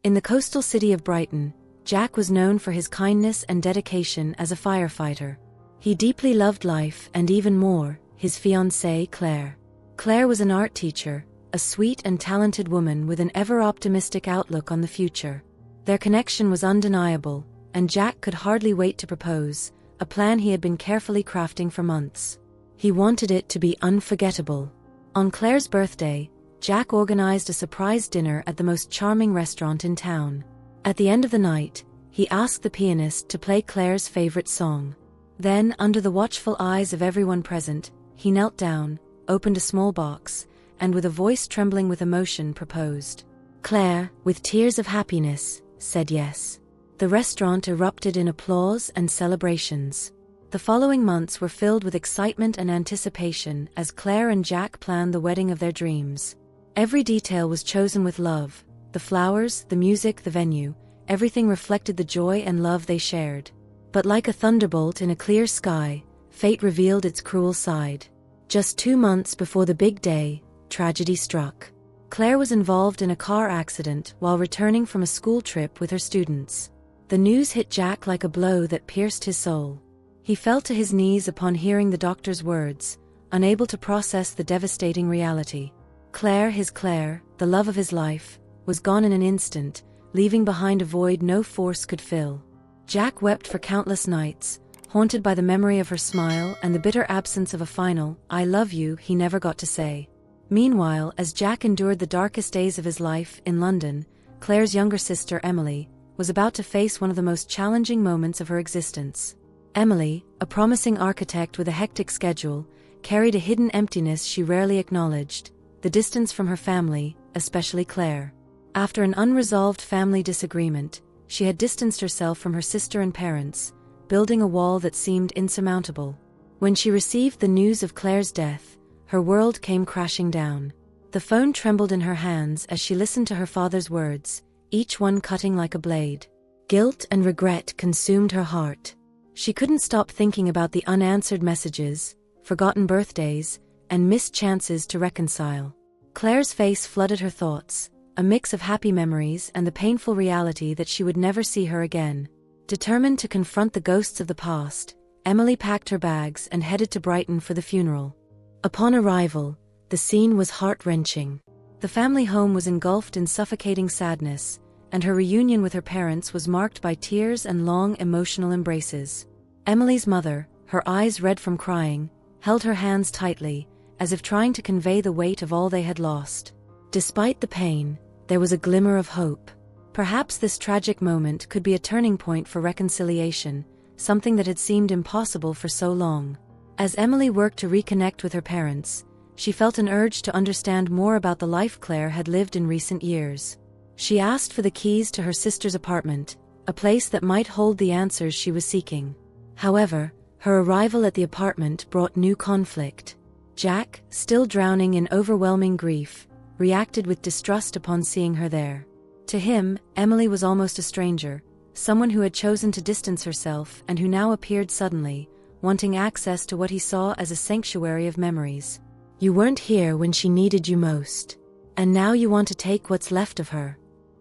In the coastal city of Brighton, Jack was known for his kindness and dedication as a firefighter. He deeply loved life and even more, his fiancée Claire. Claire was an art teacher, a sweet and talented woman with an ever-optimistic outlook on the future. Their connection was undeniable, and Jack could hardly wait to propose, a plan he had been carefully crafting for months. He wanted it to be unforgettable. On Claire's birthday, Jack organized a surprise dinner at the most charming restaurant in town. At the end of the night, he asked the pianist to play Claire's favorite song. Then, under the watchful eyes of everyone present, he knelt down, opened a small box, and with a voice trembling with emotion proposed. Claire, with tears of happiness, said yes. The restaurant erupted in applause and celebrations. The following months were filled with excitement and anticipation as Claire and Jack planned the wedding of their dreams. Every detail was chosen with love. The flowers, the music, the venue, everything reflected the joy and love they shared. But like a thunderbolt in a clear sky, fate revealed its cruel side. Just 2 months before the big day, tragedy struck. Claire was involved in a car accident while returning from a school trip with her students. The news hit Jack like a blow that pierced his soul. He fell to his knees upon hearing the doctor's words, unable to process the devastating reality. Claire, the love of his life, was gone in an instant, leaving behind a void no force could fill. Jack wept for countless nights, haunted by the memory of her smile and the bitter absence of a final, "I love you," he never got to say. Meanwhile, as Jack endured the darkest days of his life in London, Claire's younger sister Emily was about to face one of the most challenging moments of her existence. Emily, a promising architect with a hectic schedule, carried a hidden emptiness she rarely acknowledged: the distance from her family, especially Claire. After an unresolved family disagreement, she had distanced herself from her sister and parents, building a wall that seemed insurmountable. When she received the news of Claire's death, her world came crashing down. The phone trembled in her hands as she listened to her father's words, each one cutting like a blade. Guilt and regret consumed her heart. She couldn't stop thinking about the unanswered messages, forgotten birthdays, and missed chances to reconcile. Claire's face flooded her thoughts, a mix of happy memories and the painful reality that she would never see her again. Determined to confront the ghosts of the past, Emily packed her bags and headed to Brighton for the funeral. Upon arrival, the scene was heart-wrenching. The family home was engulfed in suffocating sadness, and her reunion with her parents was marked by tears and long emotional embraces. Emily's mother, her eyes red from crying, held her hands tightly, as if trying to convey the weight of all they had lost. Despite the pain, there was a glimmer of hope. Perhaps this tragic moment could be a turning point for reconciliation, something that had seemed impossible for so long. As Emily worked to reconnect with her parents, she felt an urge to understand more about the life Claire had lived in recent years. She asked for the keys to her sister's apartment, a place that might hold the answers she was seeking. However, her arrival at the apartment brought new conflict. Jack, still drowning in overwhelming grief, reacted with distrust upon seeing her there. To him, Emily was almost a stranger, someone who had chosen to distance herself and who now appeared suddenly, wanting access to what he saw as a sanctuary of memories. "You weren't here when she needed you most. And now you want to take what's left of her,"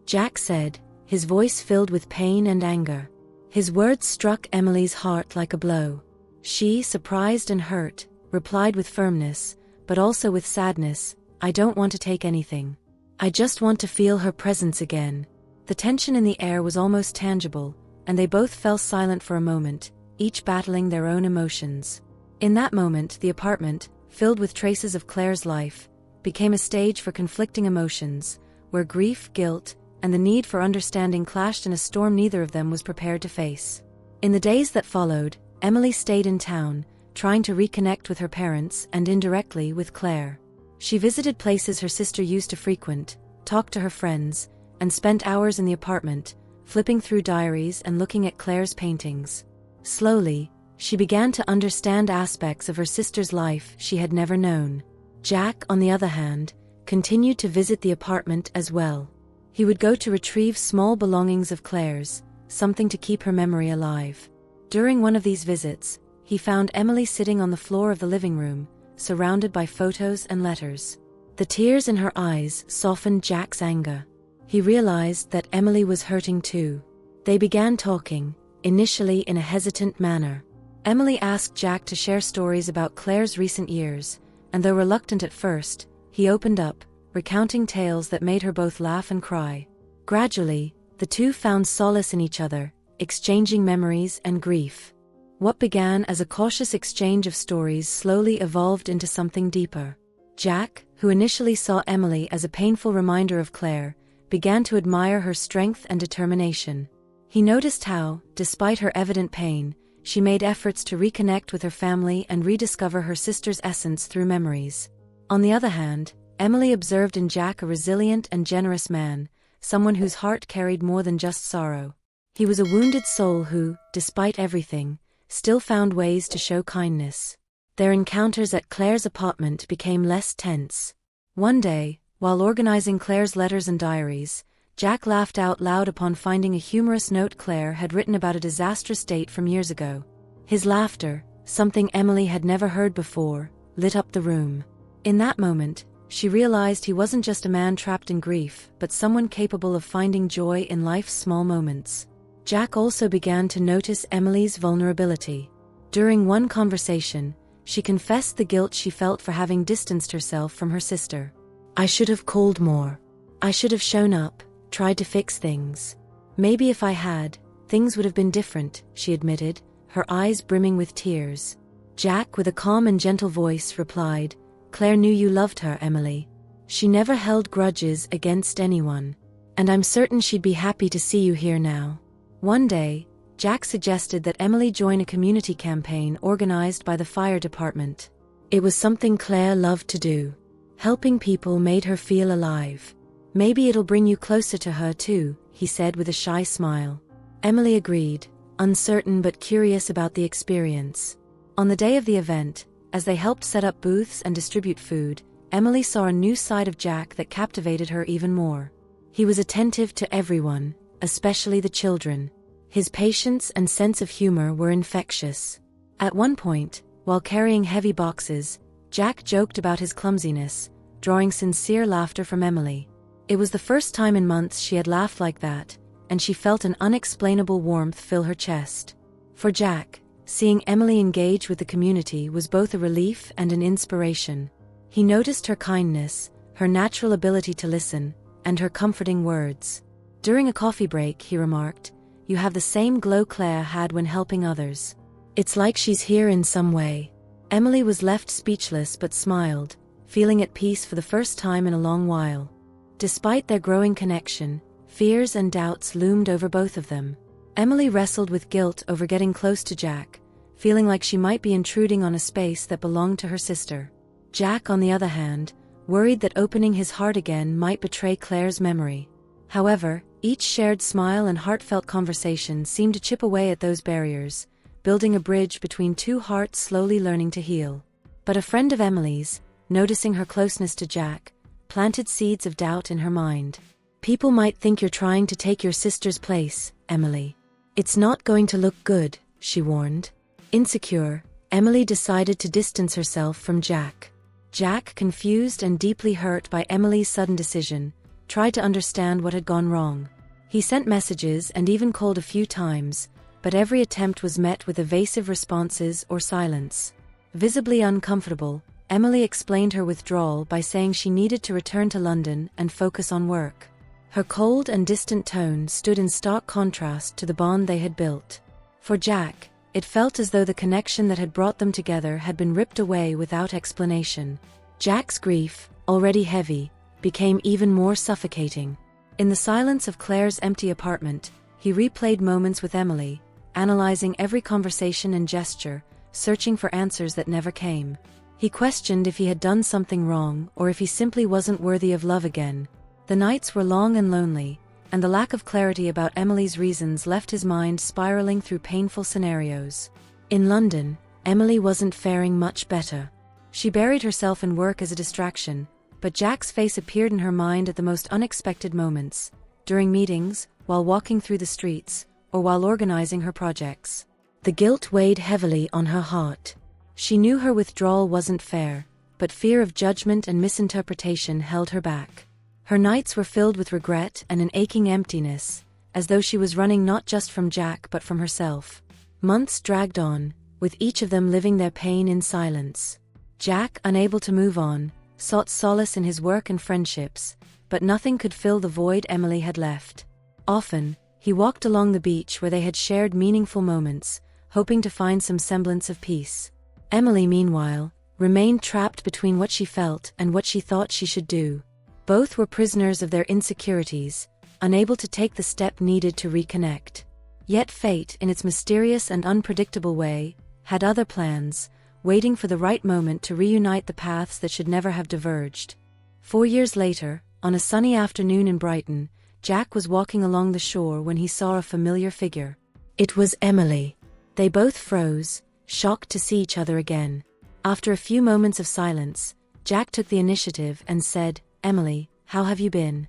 Jack said, his voice filled with pain and anger. His words struck Emily's heart like a blow. She, surprised and hurt, replied with firmness, but also with sadness, "I don't want to take anything. I just want to feel her presence again." The tension in the air was almost tangible, and they both fell silent for a moment, each battling their own emotions. In that moment, the apartment, filled with traces of Claire's life, became a stage for conflicting emotions, where grief, guilt, and the need for understanding clashed in a storm neither of them was prepared to face. In the days that followed, Emily stayed in town, trying to reconnect with her parents and indirectly with Claire. She visited places her sister used to frequent, talked to her friends, and spent hours in the apartment, flipping through diaries and looking at Claire's paintings. Slowly, she began to understand aspects of her sister's life she had never known. Jack, on the other hand, continued to visit the apartment as well. He would go to retrieve small belongings of Claire's, something to keep her memory alive. During one of these visits, he found Emily sitting on the floor of the living room, surrounded by photos and letters. The tears in her eyes softened Jack's anger. He realized that Emily was hurting too. They began talking, initially in a hesitant manner. Emily asked Jack to share stories about Claire's recent years, and though reluctant at first, he opened up, recounting tales that made her both laugh and cry. Gradually, the two found solace in each other, exchanging memories and grief. What began as a cautious exchange of stories slowly evolved into something deeper. Jack, who initially saw Emily as a painful reminder of Claire, began to admire her strength and determination. He noticed how, despite her evident pain, she made efforts to reconnect with her family and rediscover her sister's essence through memories. On the other hand, Emily observed in Jack a resilient and generous man, someone whose heart carried more than just sorrow. He was a wounded soul who, despite everything, still found ways to show kindness. Their encounters at Claire's apartment became less tense. One day, while organizing Claire's letters and diaries, Jack laughed out loud upon finding a humorous note Claire had written about a disastrous date from years ago. His laughter, something Emily had never heard before, lit up the room. In that moment, she realized he wasn't just a man trapped in grief, but someone capable of finding joy in life's small moments. Jack also began to notice Emily's vulnerability. During one conversation, she confessed the guilt she felt for having distanced herself from her sister. "I should have called more. I should have shown up, tried to fix things. Maybe if I had, things would have been different," she admitted, her eyes brimming with tears. Jack, with a calm and gentle voice, replied, "Claire knew you loved her, Emily. She never held grudges against anyone. And I'm certain she'd be happy to see you here now." One day, Jack suggested that Emily join a community campaign organized by the fire department. It was something Claire loved to do. Helping people made her feel alive. "Maybe it'll bring you closer to her too," he said with a shy smile. Emily agreed, uncertain but curious about the experience. On the day of the event, as they helped set up booths and distribute food, Emily saw a new side of Jack that captivated her even more. He was attentive to everyone, especially the children. His patience and sense of humor were infectious. At one point, while carrying heavy boxes, Jack joked about his clumsiness, drawing sincere laughter from Emily. It was the first time in months she had laughed like that, and she felt an unexplainable warmth fill her chest. For Jack, seeing Emily engage with the community was both a relief and an inspiration. He noticed her kindness, her natural ability to listen, and her comforting words. During a coffee break, he remarked, "You have the same glow Claire had when helping others. It's like she's here in some way." Emily was left speechless but smiled, feeling at peace for the first time in a long while. Despite their growing connection, fears and doubts loomed over both of them. Emily wrestled with guilt over getting close to Jack, feeling like she might be intruding on a space that belonged to her sister. Jack, on the other hand, worried that opening his heart again might betray Claire's memory. However, each shared smile and heartfelt conversation seemed to chip away at those barriers, building a bridge between two hearts slowly learning to heal. But a friend of Emily's, noticing her closeness to Jack, planted seeds of doubt in her mind. "People might think you're trying to take your sister's place, Emily. It's not going to look good," she warned. Insecure, Emily decided to distance herself from Jack. Jack, confused and deeply hurt by Emily's sudden decision, tried to understand what had gone wrong. He sent messages and even called a few times, but every attempt was met with evasive responses or silence. Visibly uncomfortable, Emily explained her withdrawal by saying she needed to return to London and focus on work. Her cold and distant tone stood in stark contrast to the bond they had built. For Jack, it felt as though the connection that had brought them together had been ripped away without explanation. Jack's grief, already heavy, became even more suffocating. In the silence of Claire's empty apartment, he replayed moments with Emily, analyzing every conversation and gesture, searching for answers that never came. He questioned if he had done something wrong or if he simply wasn't worthy of love again. The nights were long and lonely, and the lack of clarity about Emily's reasons left his mind spiraling through painful scenarios. In London, Emily wasn't faring much better. She buried herself in work as a distraction, but Jack's face appeared in her mind at the most unexpected moments, during meetings, while walking through the streets, or while organizing her projects. The guilt weighed heavily on her heart. She knew her withdrawal wasn't fair, but fear of judgment and misinterpretation held her back. Her nights were filled with regret and an aching emptiness, as though she was running not just from Jack but from herself. Months dragged on, with each of them living their pain in silence. Jack, unable to move on, sought solace in his work and friendships, but nothing could fill the void Emily had left. Often, he walked along the beach where they had shared meaningful moments, hoping to find some semblance of peace. Emily, meanwhile, remained trapped between what she felt and what she thought she should do. Both were prisoners of their insecurities, unable to take the step needed to reconnect. Yet fate, in its mysterious and unpredictable way, had other plans, waiting for the right moment to reunite the paths that should never have diverged. 4 years later, on a sunny afternoon in Brighton, Jack was walking along the shore when he saw a familiar figure. It was Emily. They both froze, shocked to see each other again. After a few moments of silence, Jack took the initiative and said, "Emily, how have you been?"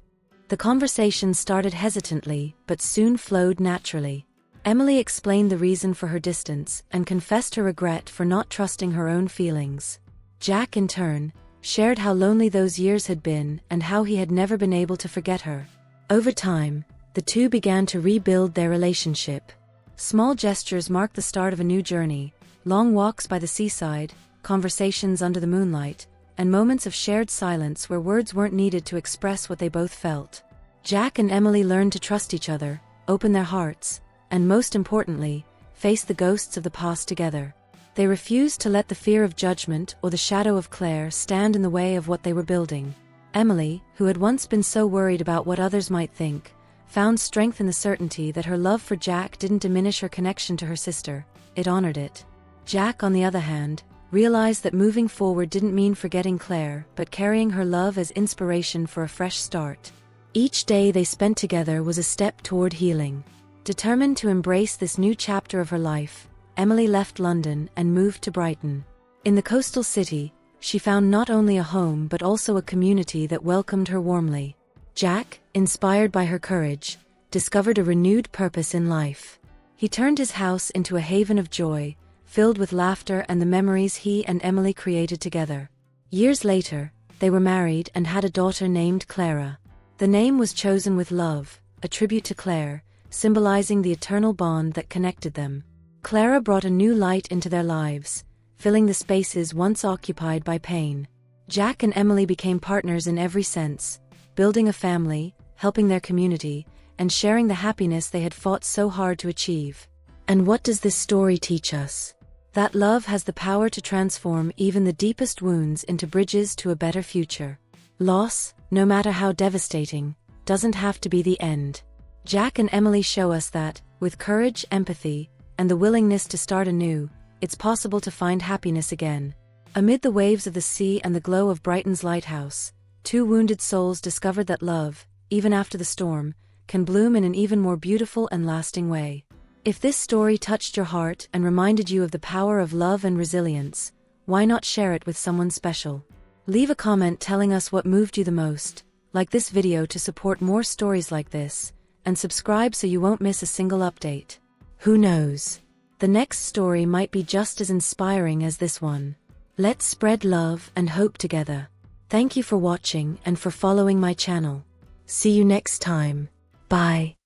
The conversation started hesitantly, but soon flowed naturally. Emily explained the reason for her distance and confessed her regret for not trusting her own feelings. Jack, in turn, shared how lonely those years had been and how he had never been able to forget her. Over time, the two began to rebuild their relationship. Small gestures marked the start of a new journey: long walks by the seaside, conversations under the moonlight, and moments of shared silence where words weren't needed to express what they both felt. Jack and Emily learned to trust each other, open their hearts, and most importantly, face the ghosts of the past together. They refused to let the fear of judgment or the shadow of Claire stand in the way of what they were building. Emily, who had once been so worried about what others might think, found strength in the certainty that her love for Jack didn't diminish her connection to her sister, it honored it. Jack, on the other hand, realized that moving forward didn't mean forgetting Claire, but carrying her love as inspiration for a fresh start. Each day they spent together was a step toward healing. Determined to embrace this new chapter of her life, Emily left London and moved to Brighton. In the coastal city, she found not only a home but also a community that welcomed her warmly. Jack, inspired by her courage, discovered a renewed purpose in life. He turned his house into a haven of joy, filled with laughter and the memories he and Emily created together. Years later, they were married and had a daughter named Clara. The name was chosen with love, a tribute to Claire, symbolizing the eternal bond that connected them. Clara brought a new light into their lives, filling the spaces once occupied by pain. Jack and Emily became partners in every sense, building a family, helping their community, and sharing the happiness they had fought so hard to achieve. And what does this story teach us? That love has the power to transform even the deepest wounds into bridges to a better future. Loss, no matter how devastating, doesn't have to be the end. Jack and Emily show us that, with courage, empathy, and the willingness to start anew, it's possible to find happiness again. Amid the waves of the sea and the glow of Brighton's lighthouse, two wounded souls discovered that love, even after the storm, can bloom in an even more beautiful and lasting way. If this story touched your heart and reminded you of the power of love and resilience, why not share it with someone special? Leave a comment telling us what moved you the most, like this video to support more stories like this, and subscribe so you won't miss a single update. Who knows? The next story might be just as inspiring as this one. Let's spread love and hope together. Thank you for watching and for following my channel. See you next time. Bye.